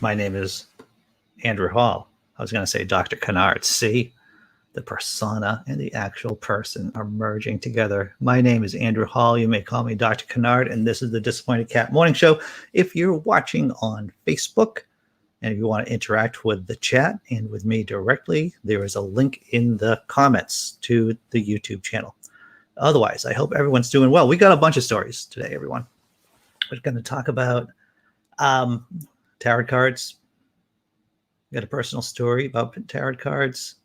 My name is Andrew Hall. I was going to say Dr. Kennard. See, the persona and the actual person are merging together. My name is Andrew Hall. You may call me Dr. Kennard, and this is the Disappointed Cat Morning Show. If you're watching on Facebook and if you want to interact with the chat and with me directly, there is a link in the comments to the YouTube channel. Otherwise, I hope everyone's doing well. We got a bunch of stories today, everyone. We're going to talk about tarot cards. We got a personal story about tarot cards.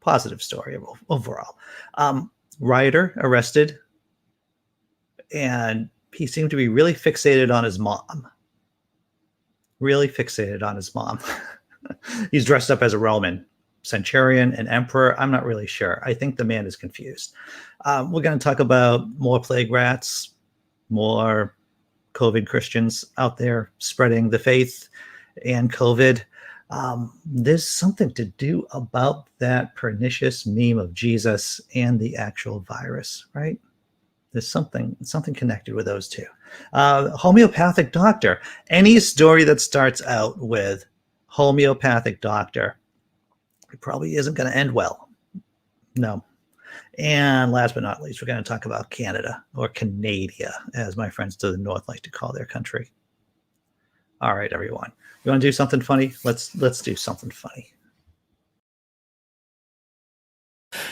Positive story overall. Rioter arrested, and he seemed to be really fixated on his mom. He's dressed up as a Roman centurion and emperor. I'm not really sure. I think the man is confused. We're going to talk about more plague rats, more COVID Christians out there spreading the faith and COVID. There's something to do about that pernicious meme of Jesus and the actual virus, right? There's something connected with those two. Homeopathic doctor. Any story that starts out with homeopathic doctor, it probably isn't going to end well. No. And last but not least, we're going to talk about Canada, or Canada, as my friends to the north like to call their country. All right, everyone. You want to do something funny? Let's do something funny.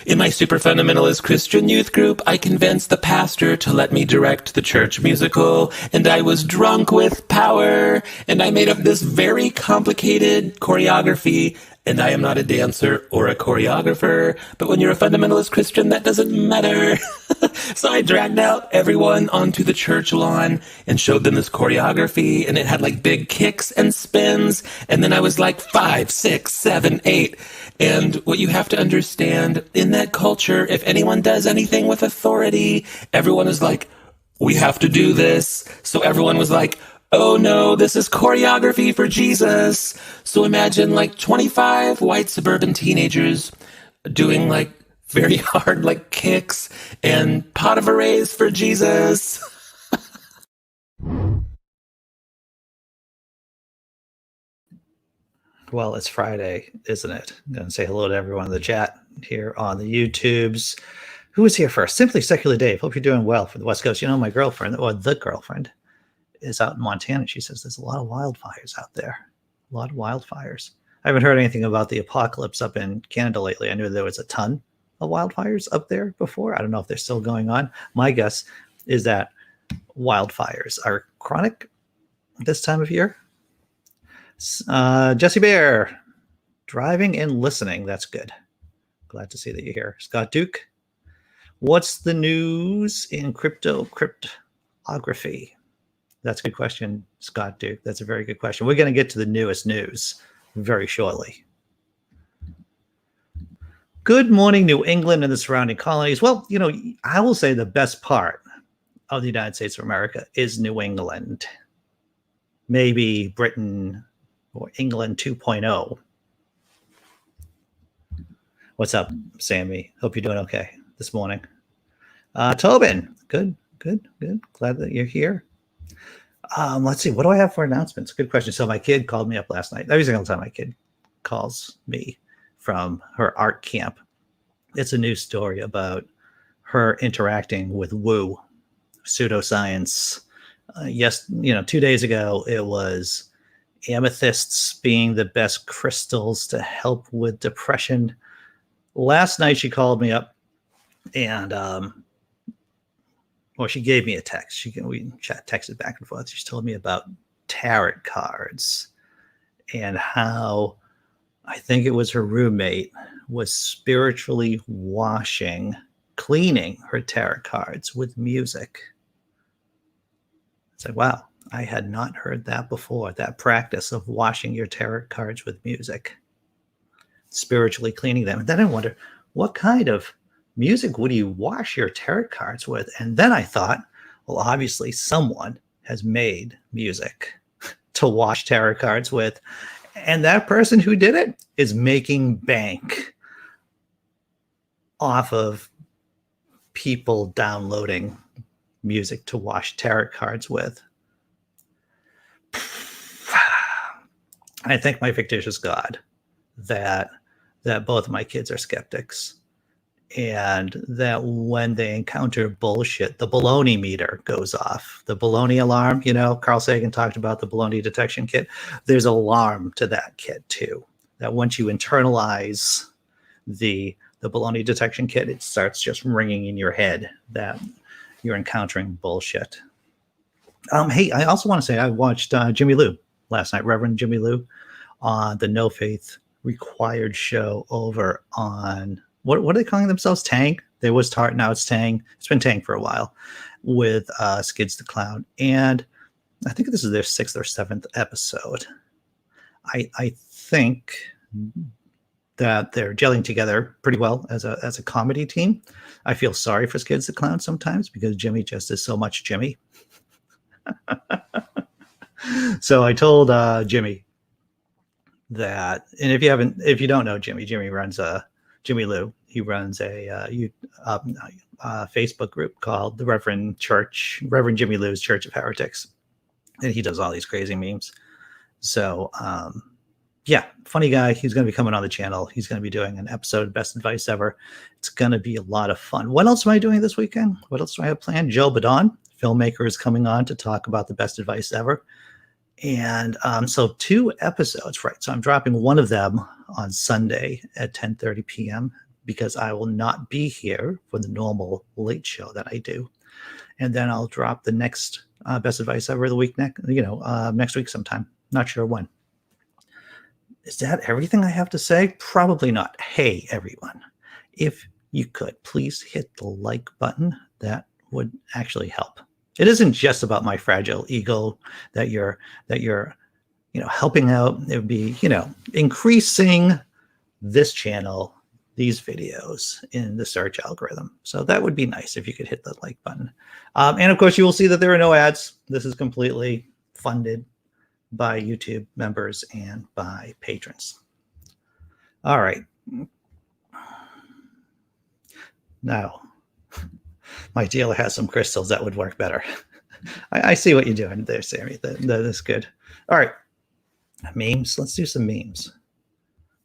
In my super fundamentalist Christian youth group, I convinced the pastor to let me direct the church musical, and I was drunk with power, and I made up this very complicated choreography, and I am not a dancer or a choreographer, but when you're a fundamentalist Christian, that doesn't matter. So I dragged out everyone onto the church lawn and showed them this choreography, and it had like big kicks and spins, and then I was like 5, 6, 7, 8. And what you have to understand, in that culture, if anyone does anything with authority, everyone is like, we have to do this. So everyone was like, oh no, this is choreography for Jesus. So imagine like 25 white suburban teenagers doing like very hard like kicks and pot of arrays for Jesus. Well, it's Friday, isn't it? I'm going to say hello to everyone in the chat here on the YouTubes. Who is here first? Simply Secular Dave. Hope you're doing well for the West Coast. You know, my girlfriend, or the girlfriend, is out in Montana. She says there's a lot of wildfires out there. A lot of wildfires. I haven't heard anything about the apocalypse up in Canada lately. I knew there was a ton of wildfires up there before. I don't know if they're still going on. My guess is that wildfires are chronic this time of year. Jessi Bear, driving and listening. That's good. Glad to see that you're here. Scott Duke, what's the news in cryptography? That's a good question, Scott Duke. That's a very good question. We're going to get to the newest news very shortly. Good morning, New England and the surrounding colonies. Well, you know, I will say the best part of the United States of America is New England. Maybe Britain or England 2.0. What's up, Samy? Hope you're doing okay this morning. Tobin, good. Glad that you're here. Let's see. What do I have for announcements? Good question. So my kid called me up last night. Every single time my kid calls me from her art camp, it's a news story about her interacting with woo, pseudoscience. Yes, 2 days ago, it was amethysts being the best crystals to help with depression. Last night, she called me up and, she gave me a text. We texted back and forth. She told me about tarot cards and how I think it was her roommate was spiritually cleaning her tarot cards with music. It's like, wow, I had not heard that before, that practice of washing your tarot cards with music, spiritually cleaning them. And then I wonder, what kind of music would you wash your tarot cards with? And then I thought, well, obviously someone has made music to wash tarot cards with. And that person who did it is making bank off of people downloading music to wash tarot cards with. I thank my fictitious God that both of my kids are skeptics, and that when they encounter bullshit, the baloney meter goes off. The baloney alarm, Carl Sagan talked about the baloney detection kit. There's an alarm to that kit too. That once you internalize the baloney detection kit, it starts just ringing in your head that you're encountering bullshit. Hey, I also want to say I watched Jimmy Lou last night, Reverend Jimmy Lou, on the No Faith Required show over on what are they calling themselves? Tang. There was Tart, now it's Tang. It's been Tang for a while with Skids the Clown, and I think this is their 6th or 7th episode. I think that they're gelling together pretty well as a comedy team. I feel sorry for Skids the Clown sometimes because Jimmy just is so much Jimmy. So I told Jimmy that, and if you don't know Jimmy runs Jimmy Lou. He runs a Facebook group called the Reverend Jimmy Lou's Church of Heretics, and he does all these crazy memes. So yeah, funny guy. He's going to be coming on the channel. He's going to be doing an episode of Best Advice Ever. It's going to be a lot of fun. What else am I doing this weekend? What else do I have planned? Joe Badon, filmmaker, is coming on to talk about the Best Advice Ever. And so 2 episodes, right? So I'm dropping one of them on Sunday at 10:30 p.m. because I will not be here for the normal late show that I do. And then I'll drop the next Best Advice Ever the week next week sometime. Not sure when. Is that everything I have to say? Probably not. Hey, everyone, if you could please hit the like button, that would actually help. It isn't just about my fragile ego that you're helping out. It would be, increasing this channel, these videos in the search algorithm. So that would be nice if you could hit the like button. And of course, you will see that there are no ads. This is completely funded by YouTube members and by patrons. All right. Now, my dealer has some crystals that would work better. I see what you're doing there, Sammy. That is good. All right. Memes. Let's do some memes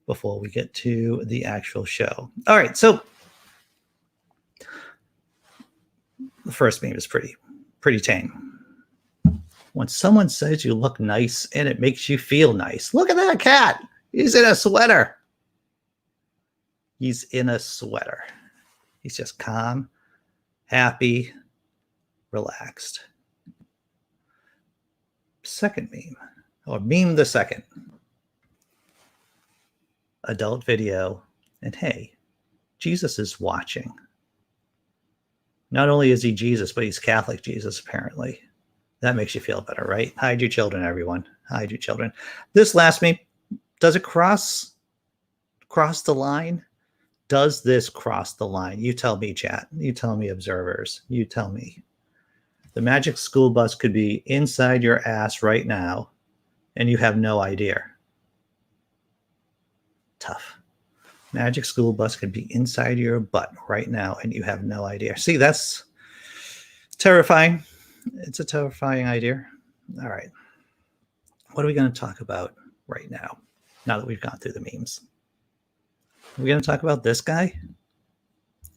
before we get to the actual show. All right. So the first meme is pretty tame. When someone says you look nice and it makes you feel nice. Look at that cat. He's in a sweater. He's in a sweater. He's just calm, happy, relaxed. Second meme, or meme the second. Adult video, and hey, Jesus is watching. Not only is he Jesus, but he's Catholic Jesus, apparently. That makes you feel better, right? Hide your children, everyone. Hide your children. This last meme, does it cross the line? Does this cross the line? You tell me, chat. You tell me, observers. You tell me. The magic school bus could be inside your ass right now, and you have no idea. Tough. Magic school bus could be inside your butt right now, and you have no idea. See, that's terrifying. It's a terrifying idea. All right. What are we going to talk about right now that we've gone through the memes? Are we going to talk about this guy?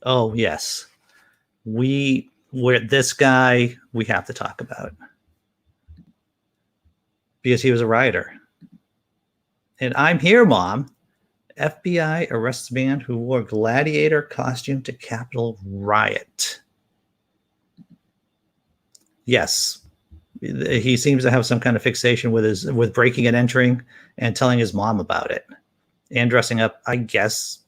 Oh, yes. This guy we have to talk about. Because he was a rioter. And I'm here, Mom. FBI arrests man who wore gladiator costume to Capitol riot. Yes, he seems to have some kind of fixation with breaking and entering and telling his mom about it, and dressing up, I guess,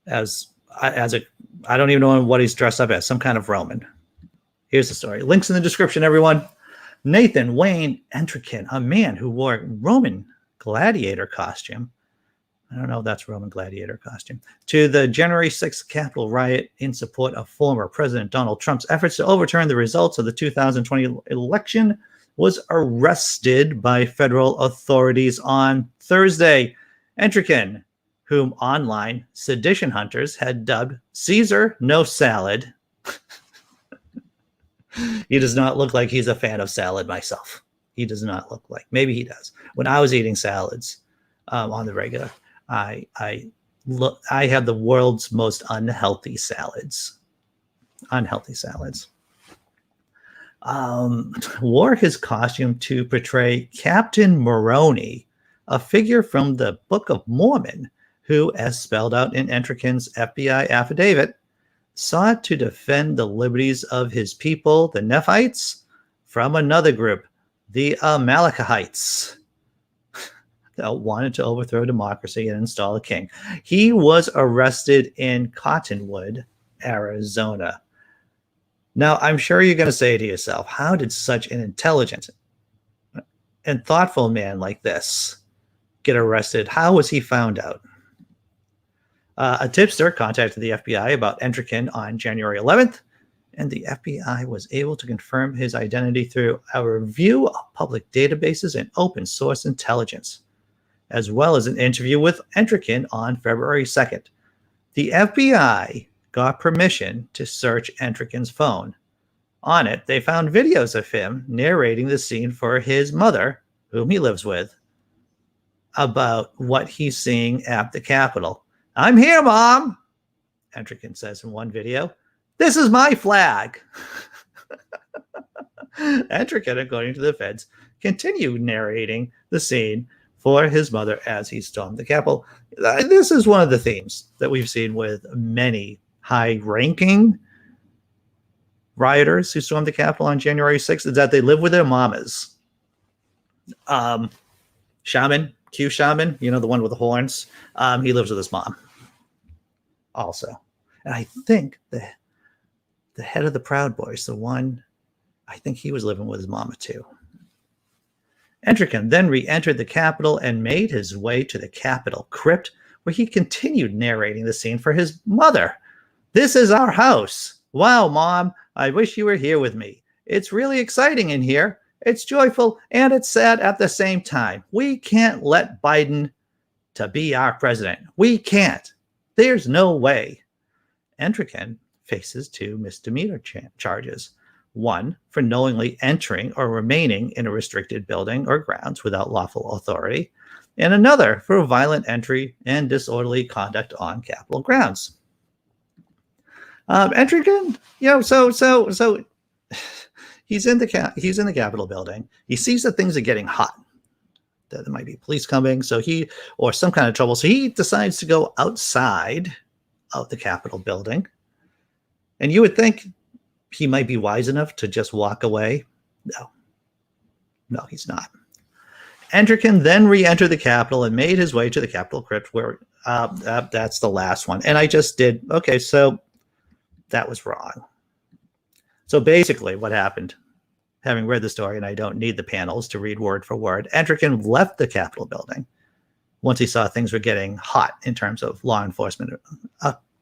as a I don't even know what he's dressed up as, some kind of Roman. Here's the story. Links in the description, everyone. Nathan Wayne Entrican, a man who wore a Roman gladiator costume. I don't know if that's Roman gladiator costume. To the January 6th Capitol riot in support of former President Donald Trump's efforts to overturn the results of the 2020 election, was arrested by federal authorities on Thursday. Entrican, whom online sedition hunters had dubbed Caesar No Salad. He does not look like he's a fan of salad myself. He does not look like. Maybe he does. When I was eating salads on the regular, I had the world's most unhealthy salads. Wore his costume to portray Captain Moroni, a figure from the Book of Mormon, who, as spelled out in Entrican's FBI affidavit, sought to defend the liberties of his people, the Nephites, from another group, the Amalekites, that wanted to overthrow democracy and install a king. He was arrested in Cottonwood, Arizona. Now, I'm sure you're going to say to yourself, how did such an intelligent and thoughtful man like this get arrested? How was he found out? A tipster contacted the FBI about Entrican on January 11th, and the FBI was able to confirm his identity through a review of public databases and open source intelligence, as well as an interview with Entrican on February 2nd. The FBI got permission to search Entrican's phone. On it, they found videos of him narrating the scene for his mother, whom he lives with, about what he's seeing at the Capitol. "I'm here, Mom," Entrican says in one video. "This is my flag." Entrican, according to the feds, continued narrating the scene for his mother as he stormed the Capitol. This is one of the themes that we've seen with many high-ranking rioters who stormed the Capitol on January 6th, is that they live with their mamas. Shaman, Q Shaman, the one with the horns, he lives with his mom also. And I think the head of the Proud Boys, I think he was living with his mama too. Entrican then re-entered the Capitol and made his way to the Capitol crypt, where he continued narrating the scene for his mother. "This is our house. Wow, Mom, I wish you were here with me. It's really exciting in here. It's joyful and it's sad at the same time. We can't let Biden to be our president. We can't. There's no way." Entrican faces 2 misdemeanor charges. One, for knowingly entering or remaining in a restricted building or grounds without lawful authority, and another for violent entry and disorderly conduct on Capitol grounds. Entrican, so he's in the Capitol building. He sees that things are getting hot, that there might be police coming, or some kind of trouble. So he decides to go outside of the Capitol building. And you would think he might be wise enough to just walk away. No, he's not. Entrican then re-entered the Capitol and made his way to the Capitol crypt, where that's the last one. And I just did, okay, so that was wrong. So basically what happened, having read the story, and I don't need the panels to read word for word, Entrican left the Capitol building once he saw things were getting hot in terms of law enforcement,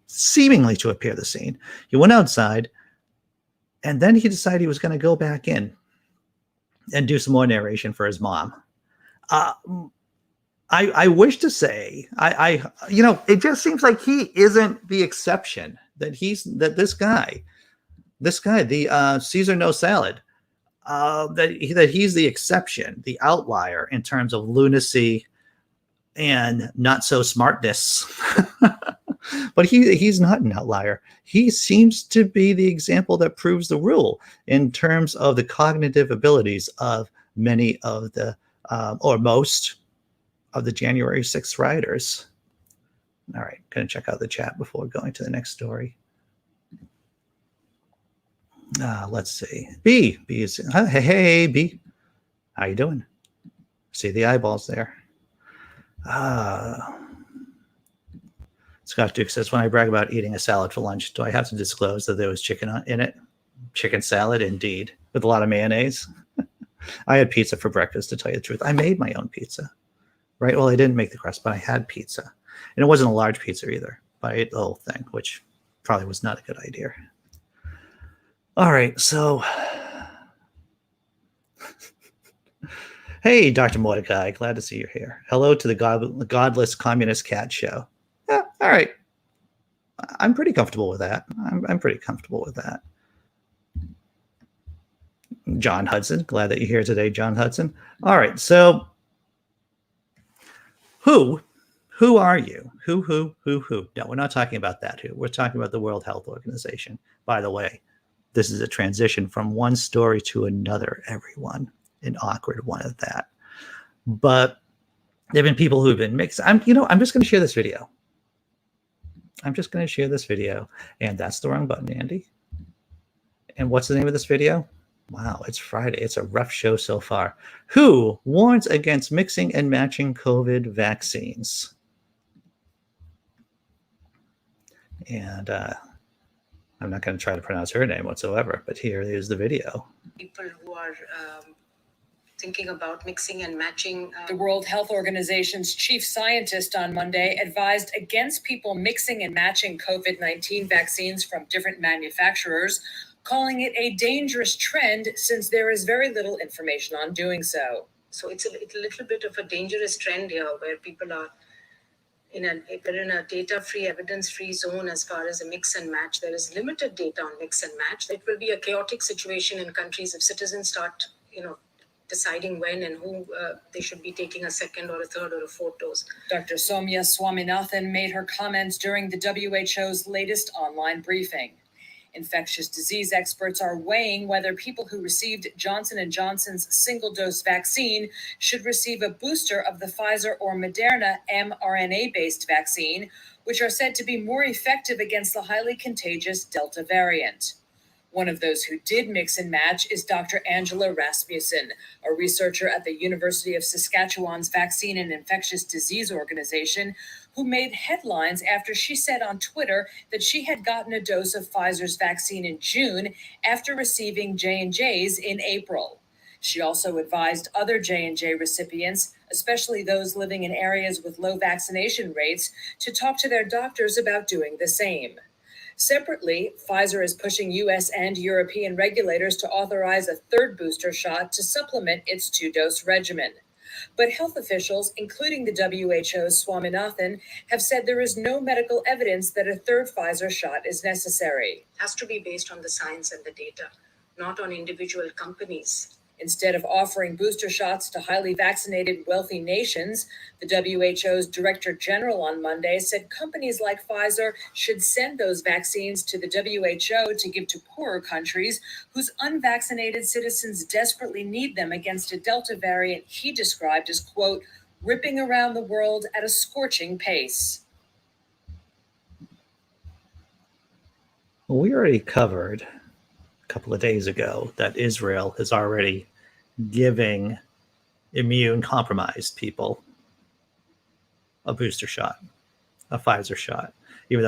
seemingly to appear the scene. He went outside, and then he decided he was going to go back in and do some more narration for his mom. I wish to say, it just seems like he isn't the exception. That this guy, the Caesar no salad, that he's the exception, the outlier in terms of lunacy and not so smartness. But he's not an outlier. He seems to be the example that proves the rule in terms of the cognitive abilities of many of the, or most of the January 6th rioters. All right, going to check out the chat before going to the next story. Let's see. B is, hey, B. How you doing? See the eyeballs there. Scott Duke says, when I brag about eating a salad for lunch, do I have to disclose that there was chicken in it? Chicken salad, indeed, with a lot of mayonnaise. I had pizza for breakfast, to tell you the truth. I made my own pizza, right? Well, I didn't make the crust, but I had pizza. And it wasn't a large pizza either, but I ate the whole thing, which probably was not a good idea. All right, so... Hey, Dr. Mordecai, glad to see you're here. Hello to the godless communist cat show. Yeah, all right. I'm pretty comfortable with that. I'm pretty comfortable with that. John Hudson. Glad that you're here today, John Hudson. All right. So who are you? Who? No, we're not talking about that who. We're talking about the World Health Organization. By the way, this is a transition from one story to another, everyone. An awkward one at that. But there have been people who've been mixed. I'm just going to share this video. And that's the wrong button, Andy. And what's the name of this video? Wow, it's Friday. It's a rough show so far. Who warns against mixing and matching COVID vaccines? And I'm not going to try to pronounce her name whatsoever, but here is the video. People who are thinking about mixing and matching. The World Health Organization's chief scientist on Monday advised against people mixing and matching COVID-19 vaccines from different manufacturers, calling it a dangerous trend since there is very little information on doing so. So it's a little bit of a dangerous trend here where people are in a data-free, evidence-free zone as far as a mix and match. There is limited data on mix and match. It will be a chaotic situation in countries if citizens start, deciding when and who they should be taking a second or a third or a fourth dose. Dr. Soumya Swaminathan made her comments during the WHO's latest online briefing. Infectious disease experts are weighing whether people who received Johnson & Johnson's single-dose vaccine should receive a booster of the Pfizer or Moderna mRNA-based vaccine, which are said to be more effective against the highly contagious Delta variant. One of those who did mix and match is Dr. Angela Rasmussen, a researcher at the University of Saskatchewan's Vaccine and Infectious Disease Organization, who made headlines after she said on Twitter that she had gotten a dose of Pfizer's vaccine in June after receiving J&J's in April. She also advised other J&J recipients, especially those living in areas with low vaccination rates, to talk to their doctors about doing the same. Separately, Pfizer is pushing U.S. and European regulators to authorize a third booster shot to supplement its two-dose regimen. But health officials, including the WHO's Swaminathan, have said there is no medical evidence that a third Pfizer shot is necessary. It has to be based on the science and the data, not on individual companies. Instead of offering booster shots to highly vaccinated wealthy nations, the WHO's Director General on Monday said companies like Pfizer should send those vaccines to the WHO to give to poorer countries whose unvaccinated citizens desperately need them against a Delta variant he described as, quote, ripping around the world at a scorching pace. Well, we already covered couple of days ago that Israel is already giving immune compromised people a booster shot, a Pfizer shot, even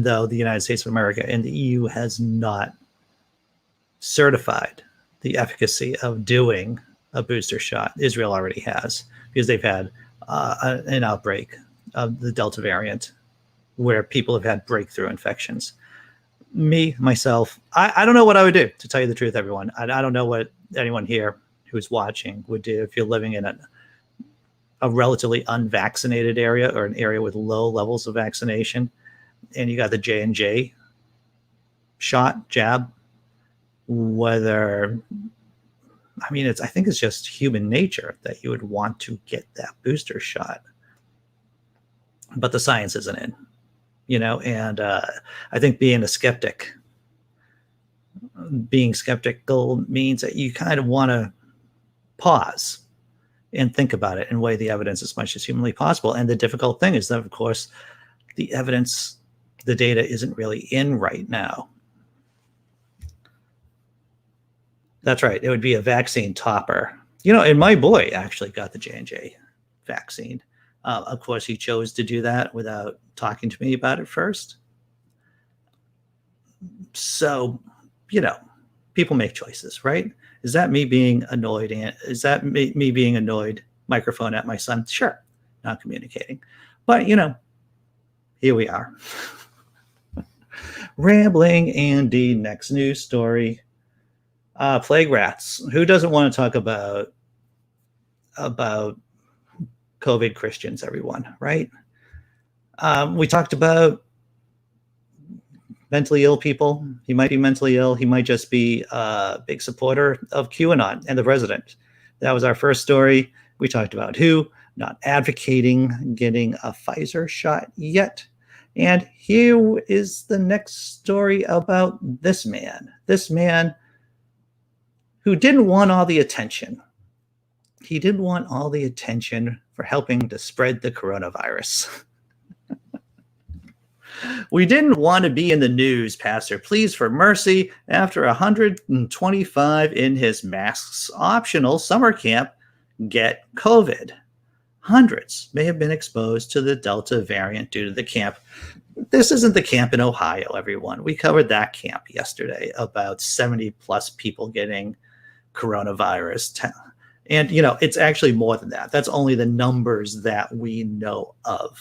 though the United States of America and the EU has not certified the efficacy of doing a booster shot. Israel already has, because they've had an outbreak of the Delta variant where people have had breakthrough infections. Myself, I don't know what I would do, to tell you the truth, everyone. I don't know what anyone here who's watching would do if you're living in a relatively unvaccinated area or an area with low levels of vaccination, and you got the J&J jab. I think it's just human nature that you would want to get that booster shot, but the science isn't in. And I think being skeptical means that you kind of want to pause and think about it and weigh the evidence as much as humanly possible. And the difficult thing is that, of course, the evidence, the data isn't really in right now. That's right. It would be a vaccine topper. And my boy actually got the J&J vaccine. Of course, he chose to do that without talking to me about it first. So, people make choices, right? Is that me being annoyed? Is that me being annoyed? Microphone at my son? Sure, not communicating. But, here we are. Rambling Andy, next news story. Plague rats. Who doesn't want to talk about COVID Christians, everyone, right? We talked about mentally ill people. He might be mentally ill. He might just be a big supporter of QAnon and the president. That was our first story. We talked about who, not advocating getting a Pfizer shot yet. And here is the next story about this man who didn't want all the attention. He didn't want all the attention for helping to spread the coronavirus. We didn't want to be in the news, Pastor. Please, for mercy, after 125 in his masks optional summer camp get COVID. Hundreds may have been exposed to the Delta variant due to the camp. This isn't the camp in Ohio, everyone. We covered that camp yesterday, about 70 plus people getting coronavirus. And, you know, it's actually more than that. That's only the numbers that we know of.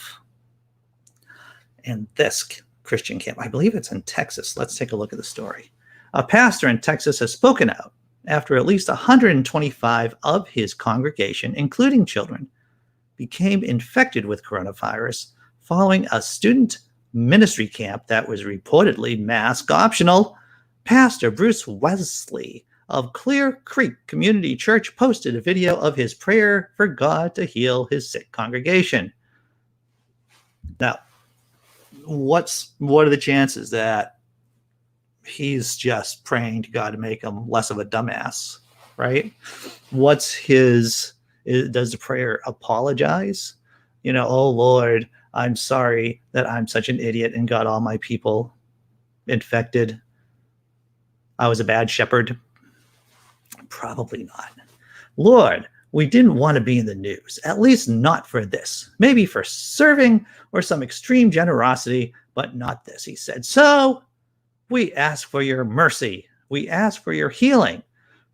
And this Christian camp, I believe it's in Texas. Let's take a look at the story. A pastor in Texas has spoken out after at least 125 of his congregation, including children, became infected with coronavirus following a student ministry camp that was reportedly mask optional. Pastor Bruce Wesley of Clear Creek Community Church posted a video of his prayer for God to heal his sick congregation. Now, what are the chances that he's just praying to God to make him less of a dumbass, right? Does the prayer apologize? You know, oh Lord, I'm sorry that I'm such an idiot and got all my people infected. I was a bad shepherd. Probably not. Lord, we didn't want to be in the news, at least not for this. Maybe for serving or some extreme generosity, but not this, he said. So we ask for your mercy. We ask for your healing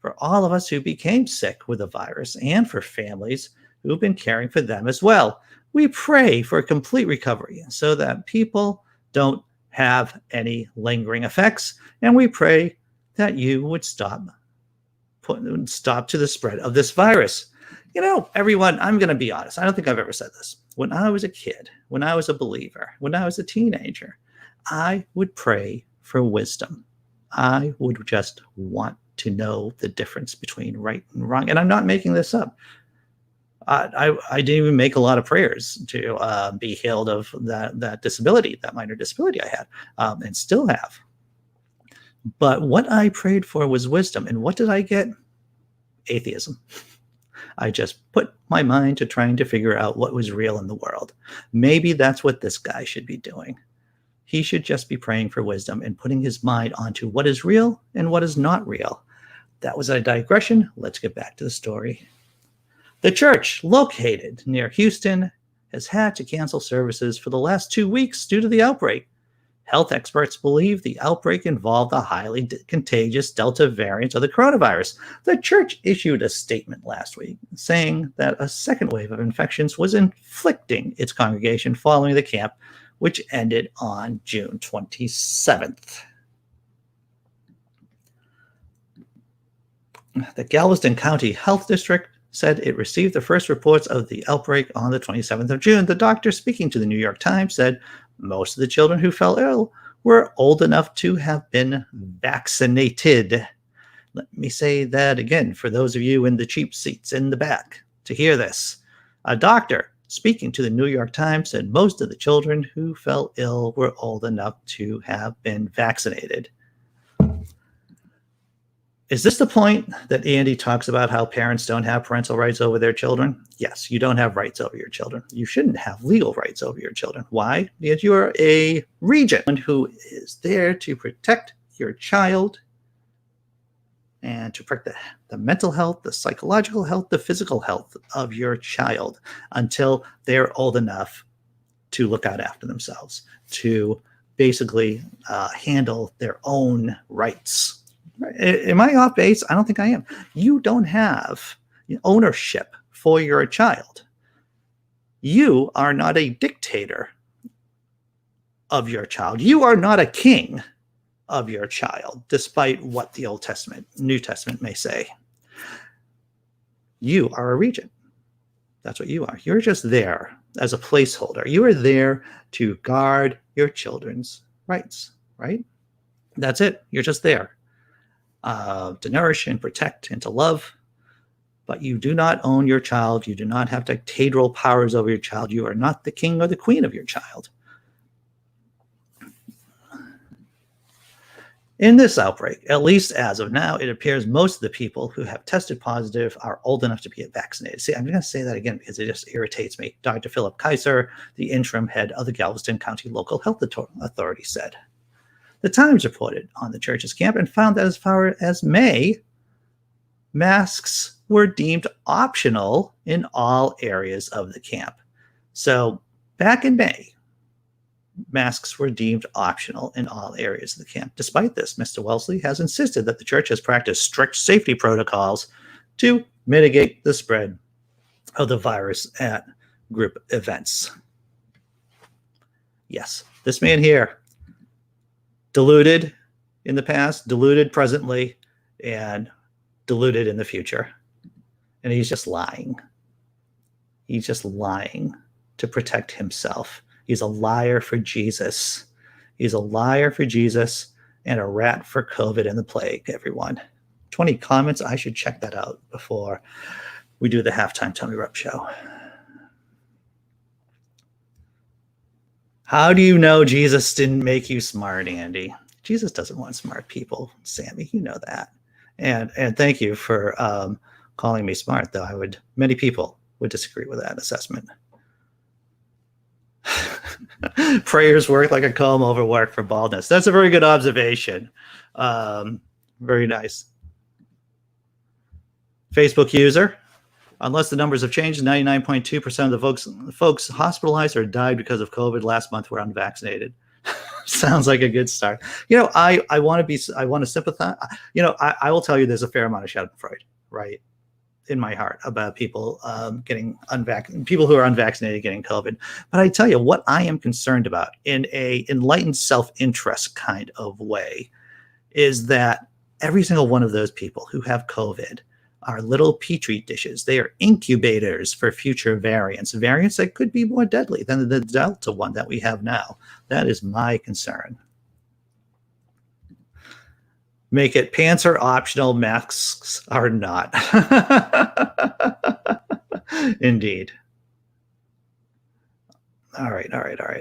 for all of us who became sick with the virus and for families who've been caring for them as well. We pray for complete recovery so that people don't have any lingering effects. And we pray that you would stop to the spread of this virus. You know, everyone, I'm going to be honest. I don't think I've ever said this. When I was a kid, when I was a believer, when I was a teenager, I would pray for wisdom. I would just want to know the difference between right and wrong. And I'm not making this up. I didn't even make a lot of prayers to be healed of that disability, that minor disability I had, and still have. But what I prayed for was wisdom. And what did I get? Atheism. I just put my mind to trying to figure out what was real in the world. Maybe that's what this guy should be doing. He should just be praying for wisdom and putting his mind onto what is real and what is not real. That was a digression. Let's get back to the story. The church, located near Houston, has had to cancel services for the last 2 weeks due to the outbreak. Health experts believe the outbreak involved the highly contagious Delta variant of the coronavirus. The church issued a statement last week saying that a second wave of infections was inflicting its congregation following the camp, which ended on June 27th. The Galveston County Health District said it received the first reports of the outbreak on the 27th of June. The doctor speaking to the New York Times said most of the children who fell ill were old enough to have been vaccinated. Let me say that again for those of you in the cheap seats in the back to hear this. A doctor speaking to the New York Times said most of the children who fell ill were old enough to have been vaccinated. Is this the point that Andy talks about how parents don't have parental rights over their children? Yes, you don't have rights over your children. You shouldn't have legal rights over your children. Why? Because you are a regent who is there to protect your child and to protect the mental health, the psychological health, the physical health of your child until they're old enough to look out after themselves, to basically handle their own rights. Am I off base? I don't think I am. You don't have ownership for your child. You are not a dictator of your child. You are not a king of your child, despite what the Old Testament, New Testament may say. You are a regent. That's what you are. You're just there as a placeholder. You are there to guard your children's rights. right? That's it. You're just there to nourish and protect and to love. But you do not own your child. You do not have dictatorial powers over your child. You are not the king or the queen of your child. In this outbreak, at least as of now, it appears most of the people who have tested positive are old enough to be vaccinated. See, I'm going to say that again because it just irritates me. Dr. Philip Kaiser, the interim head of the Galveston County Local Health Authority, said. The Times reported on the church's camp and found that as far as May, masks were deemed optional in all areas of the camp. So back in May, masks were deemed optional in all areas of the camp. Despite this, Mr. Wellesley has insisted that the church has practiced strict safety protocols to mitigate the spread of the virus at group events. Yes, this man here, deluded in the past, deluded presently, and deluded in the future. And he's just lying. He's just lying to protect himself. He's a liar for Jesus. He's a liar for Jesus and a rat for COVID and the plague, everyone. 20 comments. I should check that out before we do the halftime Tummy Rub show. How do you know Jesus didn't make you smart, Andy? Jesus doesn't want smart people, Sammy. You know that. And thank you for calling me smart, though many people would disagree with that assessment. Prayers work like a comb over work for baldness. That's a very good observation. Very nice. Facebook user. Unless the numbers have changed, 99.2% of the folks hospitalized or died because of COVID last month were unvaccinated. Sounds like a good start. I want to sympathize. I will tell you there's a fair amount of Schadenfreude, right, in my heart about people people who are unvaccinated getting COVID. But I tell you what I am concerned about in a enlightened self-interest kind of way is that every single one of those people who have COVID are little petri dishes. They are incubators for future variants that could be more deadly than the Delta one that we have now. That is my concern. Make it pants are optional, masks are not. Indeed. All right.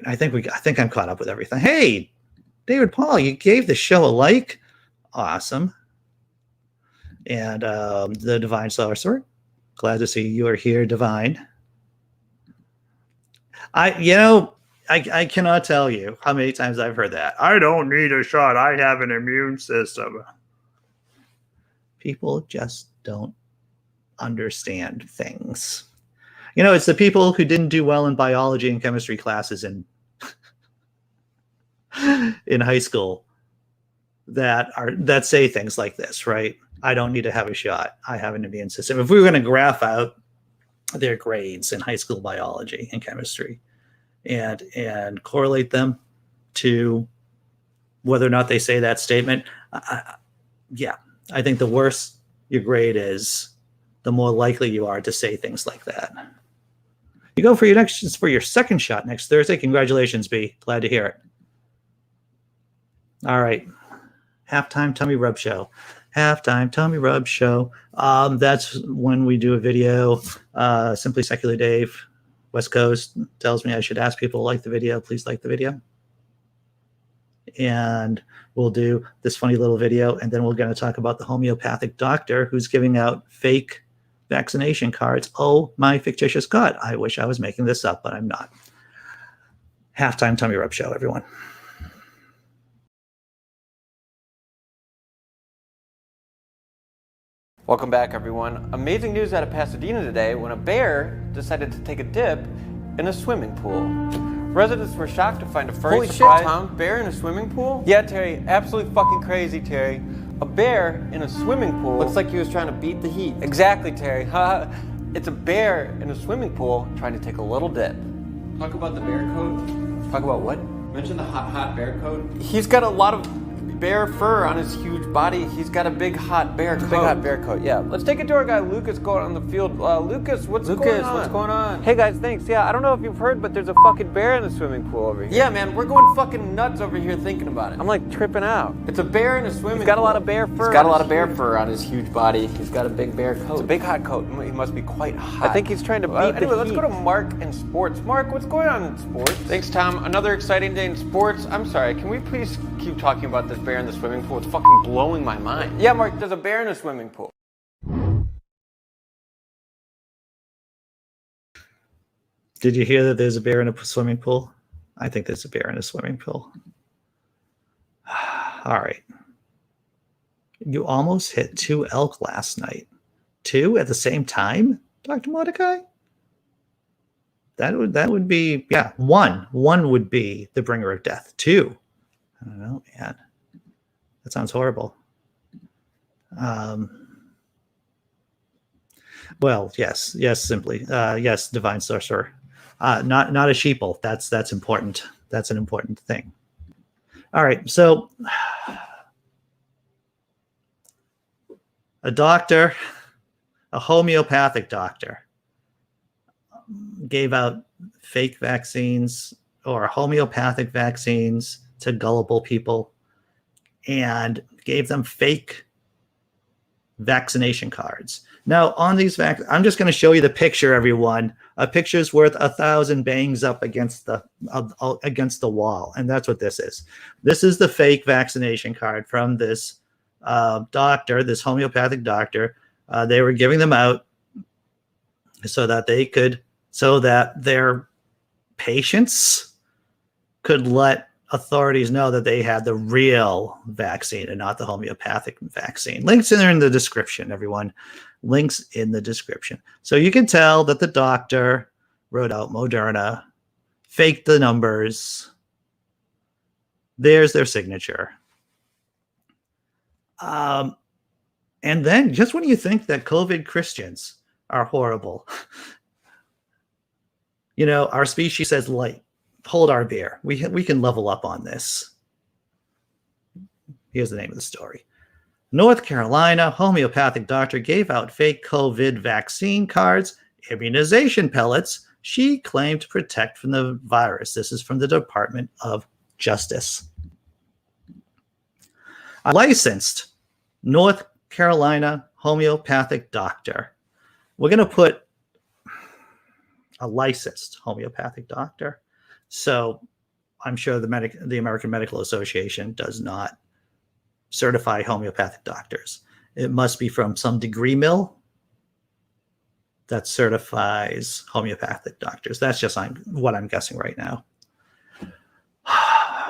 I think I'm caught up with everything. Hey, David Paul, you gave the show a like. Awesome. And the Divine Sorcerer, glad to see you are here, Divine. I cannot tell you how many times I've heard that. I don't need a shot. I have an immune system. People just don't understand things. It's the people who didn't do well in biology and chemistry classes in high school that say things like this, right? I don't need to have a shot. I have an immune system. If we were going to graph out their grades in high school biology and chemistry and correlate them to whether or not they say that statement, I think the worse your grade is, the more likely you are to say things like that. You go for your second shot next Thursday. Congratulations, B. Glad to hear it. All right. Halftime Tummy Rub show. Halftime Tummy Rub show. That's when we do a video. Simply Secular Dave, West Coast, tells me I should ask people to like the video. Please like the video. And we'll do this funny little video, and then we're going to talk about the homeopathic doctor who's giving out fake vaccination cards. Oh, my fictitious God. I wish I was making this up, but I'm not. Halftime Tummy Rub show, everyone. Welcome back, everyone. Amazing news out of Pasadena today when a bear decided to take a dip in a swimming pool. Residents were shocked to find a furry Holy surprise. shit, Tom. Bear in a swimming pool? Yeah, Terry, absolutely fucking crazy, Terry. A bear in a swimming pool. Looks like he was trying to beat the heat. Exactly, Terry. It's a bear in a swimming pool trying to take a little dip. Talk about the bear coat. Talk about what? Mention the hot bear coat. He's got a lot of... bear fur on his huge body. He's got a big hot bear coat. Big hot bear coat, yeah. Let's take it to our guy Lucas going on the field. Lucas, what's going on? Hey guys, thanks. Yeah, I don't know if you've heard, but there's a fucking bear in the swimming pool over here. Yeah, man, we're going fucking nuts over here thinking about it. I'm like tripping out. It's a bear in a swimming pool. He's got a lot of bear fur. He's got a lot of bear fur on his huge body. He's got a big bear coat. It's a big hot coat. He must be quite hot. I think he's trying to beat Anyway, the let's heat. go to Mark and sports. Mark, what's going on in sports? Thanks, Tom. Another exciting day in sports. I'm sorry, can we please keep talking about this bear in the swimming pool? It's fucking blowing my mind. Yeah, Mark, there's a bear in a swimming pool. Did you hear that there's a bear in a swimming pool? I think there's a bear in a swimming pool. All right. You almost hit 2 elk last night. 2 at the same time, Dr. Mordecai? That would be, yeah, 1. 1 would be the bringer of death. 2. I don't know, man. That sounds horrible. Well, yes, simply. Yes, divine sorcerer. Not a sheeple. That's important. That's an important thing. All right, so a doctor, a homeopathic doctor, gave out fake vaccines or homeopathic vaccines to gullible people and gave them fake vaccination cards. Now, on these I'm just going to show you the picture, everyone. A picture's worth 1,000 bangs up against the wall, and that's what this is. This is the fake vaccination card from this doctor, this homeopathic doctor. They were giving them out so that their patients could let authorities know that they had the real vaccine and not the homeopathic vaccine. Links in the description, everyone. Links in the description. So you can tell that the doctor wrote out Moderna, faked the numbers. There's their signature. And then just when you think that COVID Christians are horrible, you know, our species says light. Hold our beer. We can level up on this. Here's the name of the story. North Carolina homeopathic doctor gave out fake COVID vaccine cards, immunization pellets she claimed to protect from the virus. This is from the Department of Justice. A licensed North Carolina homeopathic doctor. We're going to put a licensed homeopathic doctor. So I'm sure the American Medical Association does not certify homeopathic doctors. It must be from some degree mill that certifies homeopathic doctors. That's just what I'm guessing right now.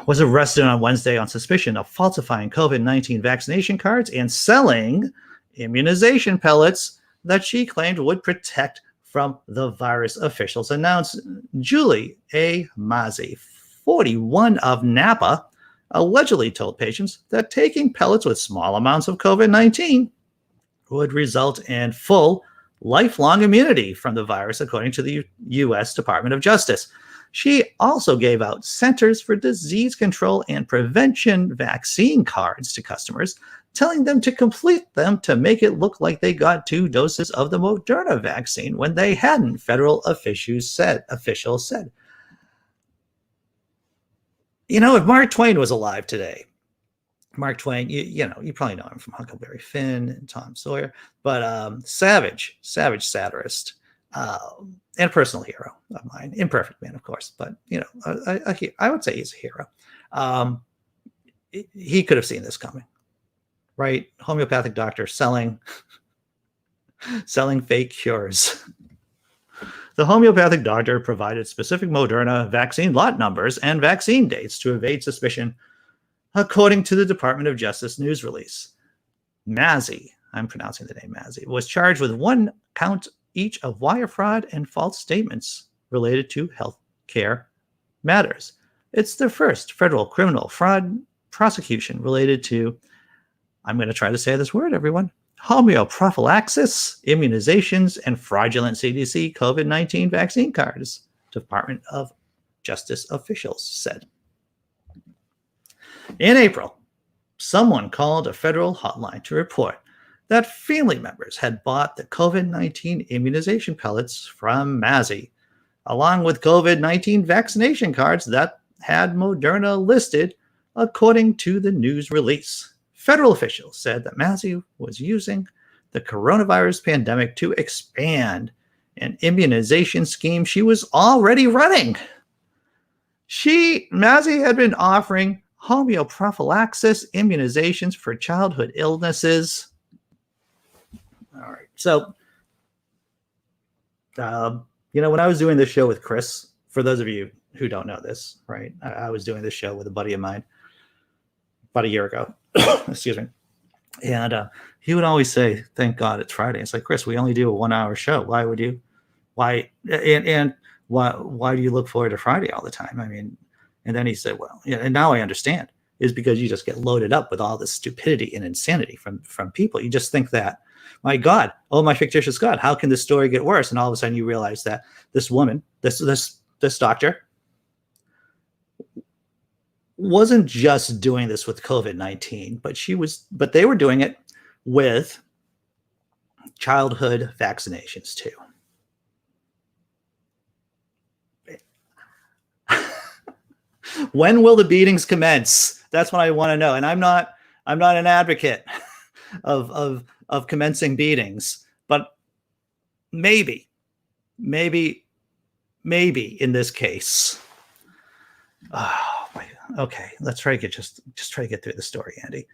Was arrested on Wednesday on suspicion of falsifying COVID-19 vaccination cards and selling immunization pellets that she claimed would protect from the virus, officials announced. Julie A. Mazzi, 41, of Napa, allegedly told patients that taking pellets with small amounts of COVID-19 would result in full lifelong immunity from the virus, according to the U.S. Department of Justice. She also gave out Centers for Disease Control and Prevention vaccine cards to customers, telling them to complete them to make it look like they got 2 doses of the Moderna vaccine when they hadn't, federal officials said. You know, if Mark Twain was alive today, Mark Twain, you probably know him from Huckleberry Finn and Tom Sawyer, but savage satirist, and a personal hero of mine. Imperfect man, of course, but, you know, I would say he's a hero. He could have seen this coming. Right? Homeopathic doctor selling fake cures. The homeopathic doctor provided specific Moderna vaccine lot numbers and vaccine dates to evade suspicion, according to the Department of Justice news release. Mazzi, I'm pronouncing the name Mazzi, was charged with 1 count each of wire fraud and false statements related to health care matters. It's the first federal criminal fraud prosecution related to, I'm going to try to say this word, everyone, homeoprophylaxis, immunizations, and fraudulent CDC COVID-19 vaccine cards, Department of Justice officials said. In April, someone called a federal hotline to report that family members had bought the COVID-19 immunization pellets from Mazzy, along with COVID-19 vaccination cards that had Moderna listed, according to the news release. Federal officials said that Mazzy was using the coronavirus pandemic to expand an immunization scheme she was already running. Mazzy had been offering homeoprophylaxis immunizations for childhood illnesses. All right. So, when I was doing this show with Chris, for those of you who don't know this, right, I was doing this show with a buddy of mine about a year ago. Excuse me. And he would always say, "Thank God it's Friday." It's like, Chris, we only do a 1 hour show. Why do you look forward to Friday all the time? I mean, and then he said, well, yeah, and now I understand, is because you just get loaded up with all this stupidity and insanity from people. You just think that, my God, oh my fictitious God, how can this story get worse? And all of a sudden you realize that this woman, this doctor, wasn't just doing this with COVID-19, but they were doing it with childhood vaccinations too. When will the beatings commence? That's what I want to know. And I'm not an advocate of commencing beatings, but maybe in this case. Oh, okay, let's try to try to get through the story, Andy.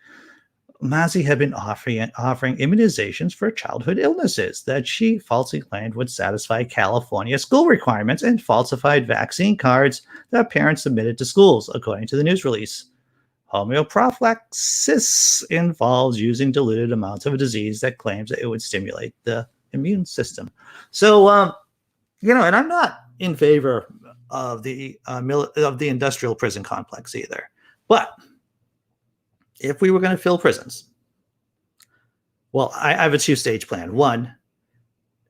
Mazzy had been offering immunizations for childhood illnesses that she falsely claimed would satisfy California school requirements, and falsified vaccine cards that parents submitted to schools, according to the news release. Homeoprophylaxis involves using diluted amounts of a disease that claims that it would stimulate the immune system. So, and I'm not in favor of the industrial prison complex either, but if we were going to fill prisons, well, I have a two-stage plan. One,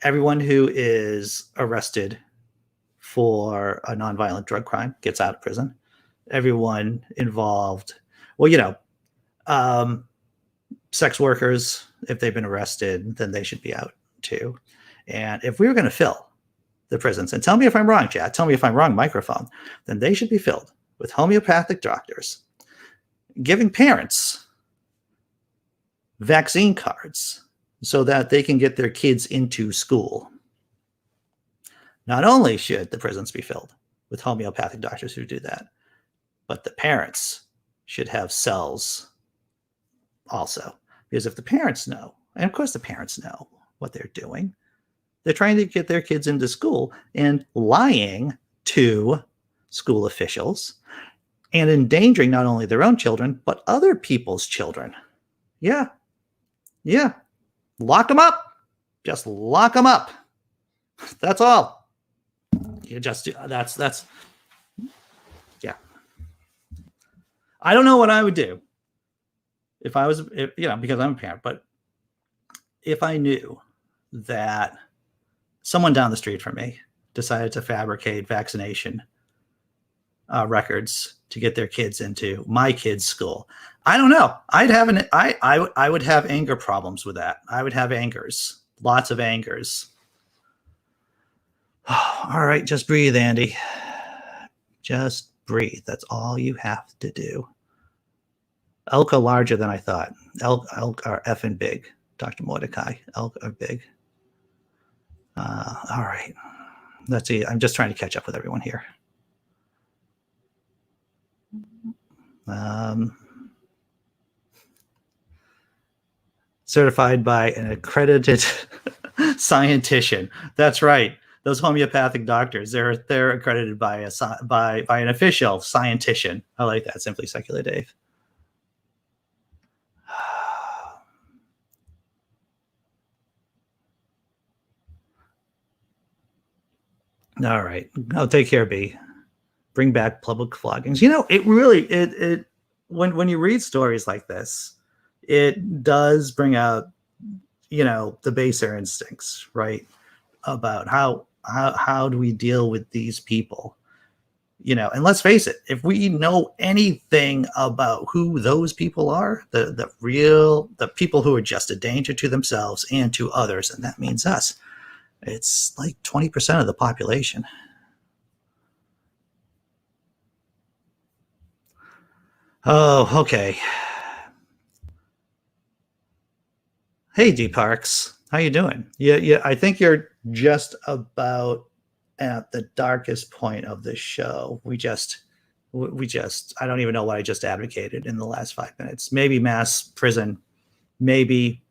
everyone who is arrested for a nonviolent drug crime gets out of prison. Everyone involved, sex workers, if they've been arrested, then they should be out too. And if we were going to fill the prisons, and tell me if I'm wrong, chat, tell me if I'm wrong, microphone, then they should be filled with homeopathic doctors, giving parents vaccine cards so that they can get their kids into school. Not only should the prisons be filled with homeopathic doctors who do that, but the parents should have cells also. Because if the parents know, and of course the parents know what they're doing, they're trying to get their kids into school and lying to school officials and endangering not only their own children, but other people's children. Yeah. Lock them up. Just lock them up. That's all. You just do. That's. Yeah. I don't know what I would do if I was, because I'm a parent, but if I knew that someone down the street from me decided to fabricate vaccination records to get their kids into my kids' school, I don't know. I would have anger problems with that. I would have angers, lots of angers. All right, just breathe, Andy. Just breathe. That's all you have to do. Elk are larger than I thought. Elk are effing big, Dr. Mordecai. Elk are big. All right. Let's see. I'm just trying to catch up with everyone here. Certified by an accredited scientician. That's right. Those homeopathic doctors, they're accredited by an official scientician. I like that. Simply Secular Dave. All right. I'll take care, B. Bring back public floggings. It really, when you read stories like this, it does bring out, the baser instincts, right? About how do we deal with these people And let's face it, if we know anything about who those people are, the people who are just a danger to themselves and to others, and that means us, it's like 20% of the population. Oh, okay. Hey, Dee Parks, how you doing? Yeah, I think you're just about at the darkest point of the show. We just, I don't even know what I just advocated in the last 5 minutes. Maybe mass prison, maybe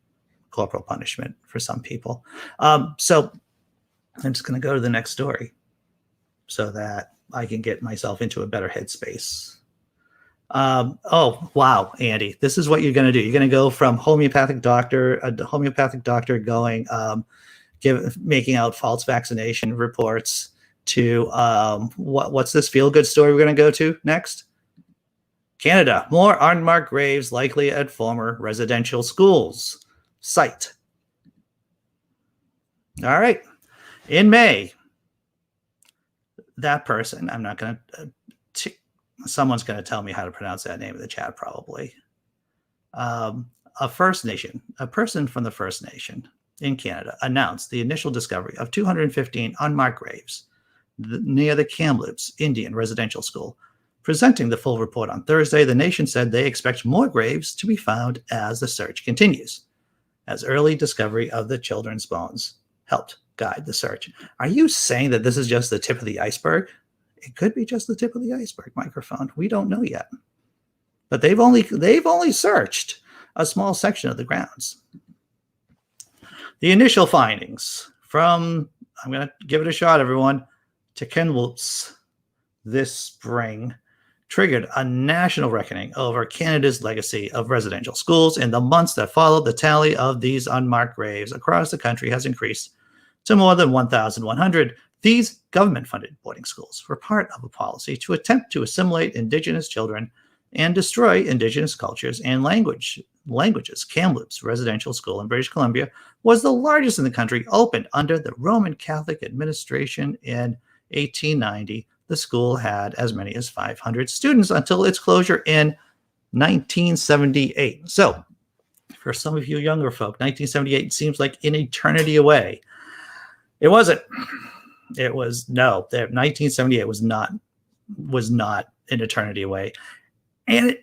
corporal punishment for some people. So I'm just going to go to the next story so that I can get myself into a better headspace. Oh, wow, Andy, this is what you're going to do. You're going to go from homeopathic doctor going, making out false vaccination reports to what's this feel-good story we're going to go to next? Canada, more unmarked graves likely at former residential schools site. All right. In May, that person, I'm not going to, someone's going to tell me how to pronounce that name in the chat probably. A person from the First Nation in Canada announced the initial discovery of 215 unmarked graves near the Kamloops Indian Residential School. Presenting the full report on Thursday, the nation said they expect more graves to be found as the search continues, as early discovery of the children's bones helped guide the search. Are you saying that this is just the tip of the iceberg? It could be just the tip of the iceberg, microphone. We don't know yet. But they've only searched a small section of the grounds. The initial findings from, I'm going to give it a shot, everyone, to Kamloops this spring triggered a national reckoning over Canada's legacy of residential schools. In the months that followed, the tally of these unmarked graves across the country has increased to more than 1,100. These government-funded boarding schools were part of a policy to attempt to assimilate Indigenous children and destroy Indigenous cultures and languages. Kamloops Residential School in British Columbia was the largest in the country, opened under the Roman Catholic administration in 1890. The school had as many as 500 students until its closure in 1978. So, for some of you younger folk, 1978 seems like an eternity away. It wasn't. It was, no, 1978 was not an eternity away. And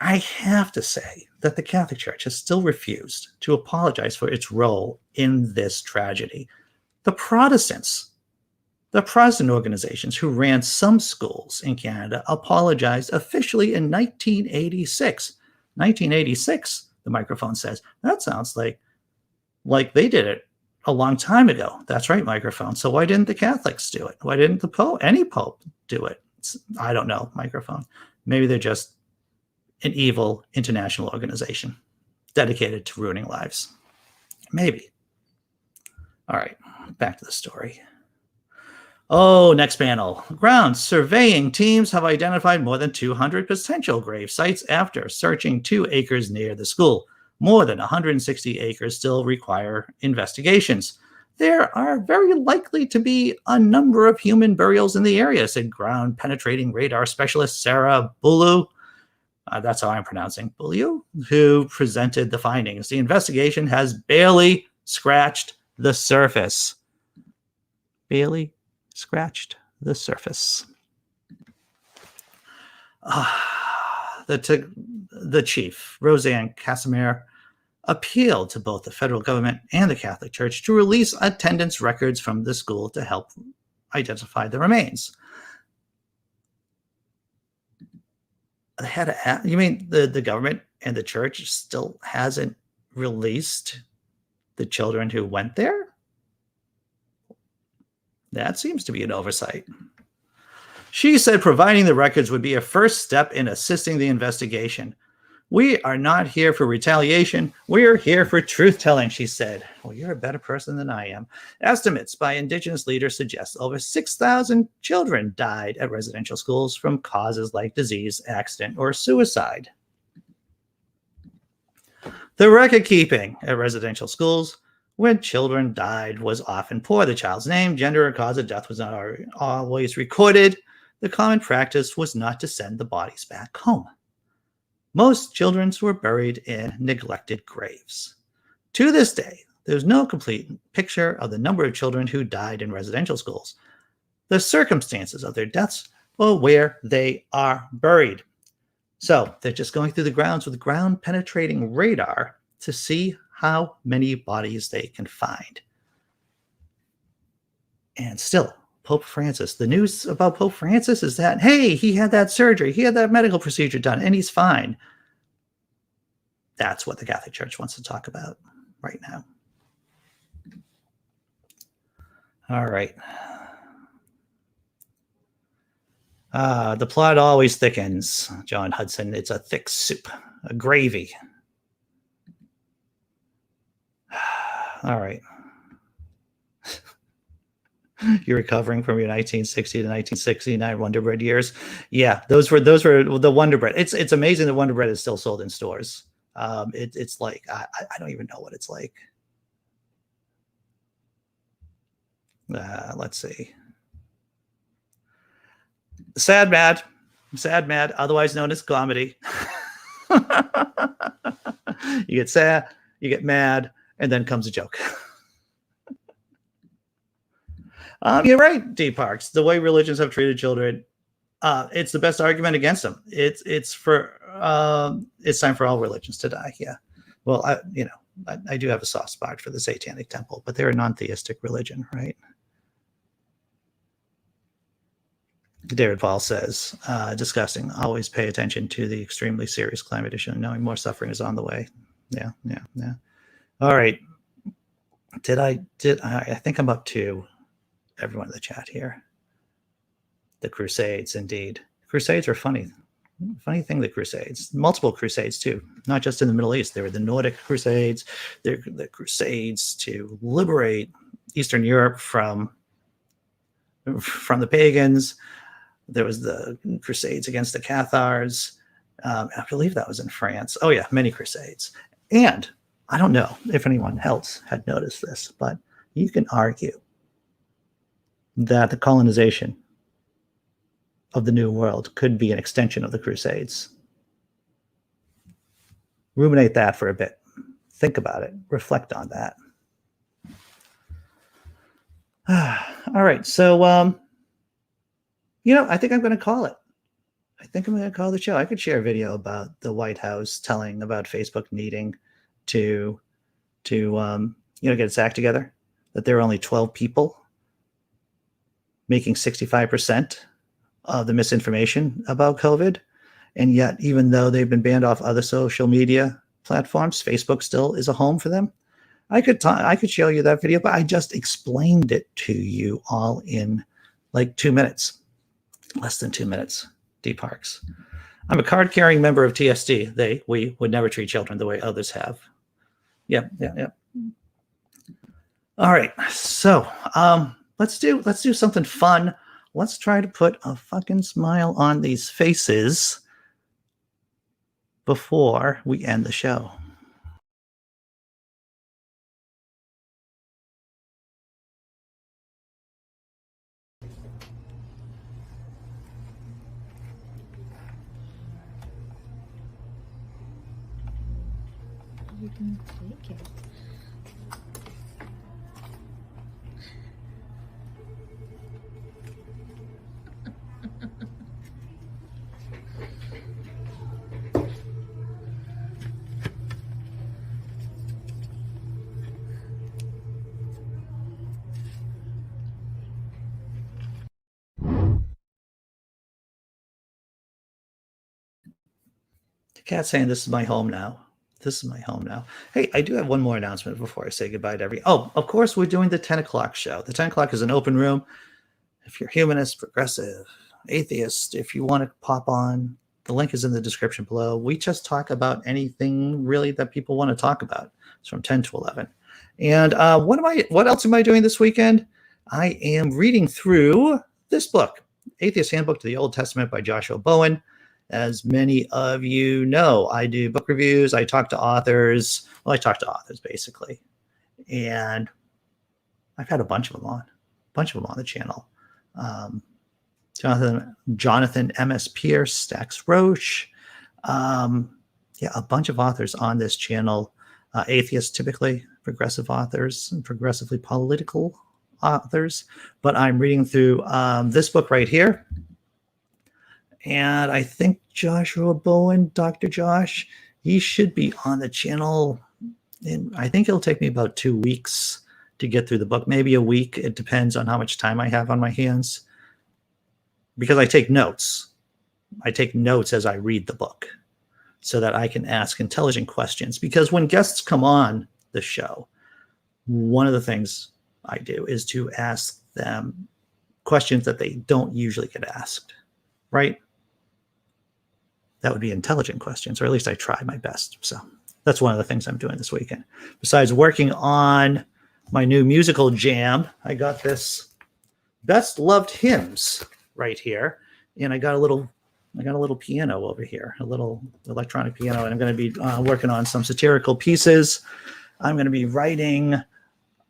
I have to say that the Catholic Church has still refused to apologize for its role in this tragedy. The Protestant organizations who ran some schools in Canada apologized officially in 1986. 1986, the microphone says. That sounds like they did it a long time ago. That's right, microphone. So why didn't the Catholics do it? Why didn't any Pope do it? I don't know, microphone. Maybe they're just an evil international organization dedicated to ruining lives. Maybe. All right, back to the story. Oh, next panel. Ground surveying teams have identified more than 200 potential grave sites after searching 2 acres near the school. More than 160 acres still require investigations. There are very likely to be a number of human burials in the area, said ground penetrating radar specialist Sarah Bulu. That's how I'm pronouncing Bulu, who presented the findings. The investigation has barely scratched the surface. Barely scratched the surface. The chief, Roseanne Casimir, appealed to both the federal government and the Catholic Church to release attendance records from the school to help identify the remains. You mean the government and the church still hasn't released the children who went there? That seems to be an oversight. She said providing the records would be a first step in assisting the investigation. We are not here for retaliation. We are here for truth-telling, she said. Well, you're a better person than I am. Estimates by Indigenous leaders suggest over 6,000 children died at residential schools from causes like disease, accident, or suicide. The record keeping at residential schools when children died was often poor. The child's name, gender, or cause of death was not always recorded. the common practice was not to send the bodies back home. Most children were buried in neglected graves. To this day, there's no complete picture of the number of children who died in residential schools, the circumstances of their deaths, or where they are buried. So they're just going through the grounds with ground-penetrating radar to see how many bodies they can find. And still, Pope Francis, the news about Pope Francis is that, hey, he had that surgery, he had that medical procedure done, and he's fine. That's what the Catholic Church wants to talk about right now. All right. The plot always thickens, John Hudson. It's a thick soup, a gravy. All right. You're recovering from your 1960 to 1969 Wonder Bread years. Yeah, those were the Wonder Bread. It's amazing that Wonder Bread is still sold in stores. It's like I don't even know what it's like. Let's see. Sad Mad, otherwise known as comedy. You get sad, you get mad, and then comes a joke. You're right, Dee Parks. The way religions have treated children, it's the best argument against them. It's time for all religions to die. Yeah. Well, I do have a soft spot for the Satanic Temple, but they're a non-theistic religion, right? David Paul says, disgusting. Always pay attention to the extremely serious climate issue, knowing more suffering is on the way. Yeah. All right. I think I'm up to everyone in the chat here. The Crusades, indeed. Crusades are funny. Funny thing, the Crusades. Multiple Crusades, too. Not just in the Middle East. There were the Nordic Crusades. There were the Crusades to liberate Eastern Europe from the pagans. There was the Crusades against the Cathars. I believe that was in France. Oh, yeah, many Crusades. And I don't know if anyone else had noticed this, but you can argue that the colonization of the New World could be an extension of the Crusades. Ruminate that for a bit. Think about it. Reflect on that. All right. So, I think I'm going to call it. I think I'm going to call the show. I could share a video about the White House telling about Facebook needing to get its act together, that there are only 12 people making 65% of the misinformation about COVID. And yet, even though they've been banned off other social media platforms, Facebook still is a home for them. I could show you that video, but I just explained it to you all in like 2 minutes, less than 2 minutes. Dee Parks. I'm a card-carrying member of TSD. We would never treat children the way others have. Yeah. All right. So let's do something fun. Let's try to put a fucking smile on these faces before we end the show. You can take it. The cat's saying, "This is my home now. This is my home now." Hey, I do have one more announcement before I say goodbye to everyone. Oh, of course, we're doing the 10 o'clock show. The 10 o'clock is an open room. If you're humanist, progressive, atheist, if you want to pop on, the link is in the description below. We just talk about anything really that people want to talk about. It's from 10 to 11. And what else am I doing this weekend? I am reading through this book, Atheist Handbook to the Old Testament by Joshua Bowen. As many of you know, I do book reviews. I talk to authors. Well, I talk to authors basically. And I've had a bunch of them on the channel. Jonathan M.S. Pierce, Stax Roche. Yeah, a bunch of authors on this channel. Atheists, typically, progressive authors, and progressively political authors. But I'm reading through this book right here. And I think Joshua Bowen, Dr. Josh, he should be on the channel. And I think it'll take me about 2 weeks to get through the book, maybe a week. It depends on how much time I have on my hands. Because I take notes. I take notes as I read the book so that I can ask intelligent questions. Because when guests come on the show, one of the things I do is to ask them questions that they don't usually get asked, right? That would be intelligent questions, or at least I try my best. So that's one of the things I'm doing this weekend. Besides working on my new musical jam, I got this Best Loved Hymns right here, and I got a little piano over here, a little electronic piano, and I'm going to be working on some satirical pieces. I'm going to be writing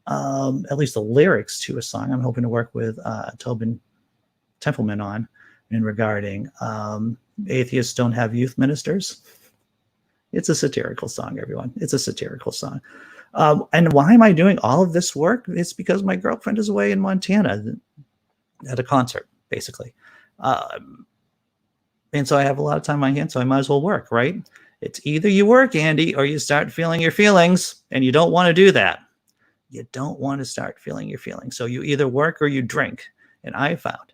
at least the lyrics to a song I'm hoping to work with Tobin Templeman on in regarding atheists don't have youth ministers. It's a satirical song, everyone. It's a satirical song. And why am I doing all of this work? It's because my girlfriend is away in Montana at a concert, basically. And so I have a lot of time on my hands, so I might as well work, right? It's either you work, Andy, or you start feeling your feelings, and you don't want to do that. You don't want to start feeling your feelings. So you either work or you drink. And I found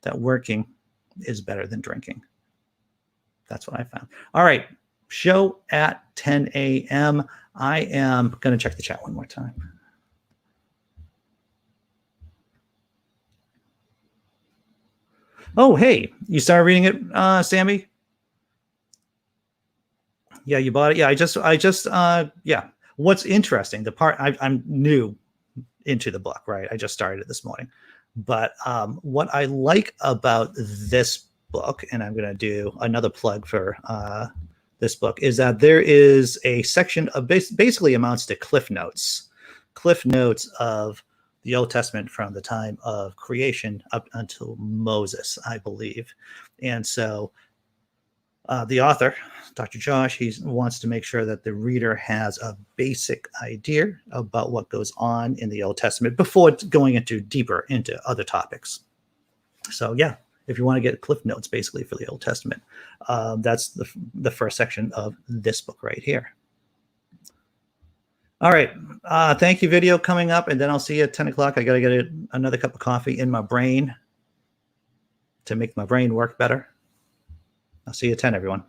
that working is better than drinking. That's what I found. All right. Show at 10 a.m. I am going to check the chat one more time. Oh, hey, you started reading it, Sammy? Yeah, you bought it. Yeah, I just, yeah. What's interesting, the part I'm new into the book, right? I just started it this morning. But what I like about this book, and I'm going to do another plug for this book, is that there is a section of basically amounts to cliff notes of the Old Testament from the time of creation up until Moses, I believe. And so the author, Dr. Josh, he wants to make sure that the reader has a basic idea about what goes on in the Old Testament before going deeper into other topics. So yeah, if you want to get cliff notes basically for the Old Testament, that's the first section of this book right here. All right. Thank you, video coming up, and then I'll see you at 10 o'clock. I got to get another cup of coffee in my brain to make my brain work better. I'll see you at 10, everyone.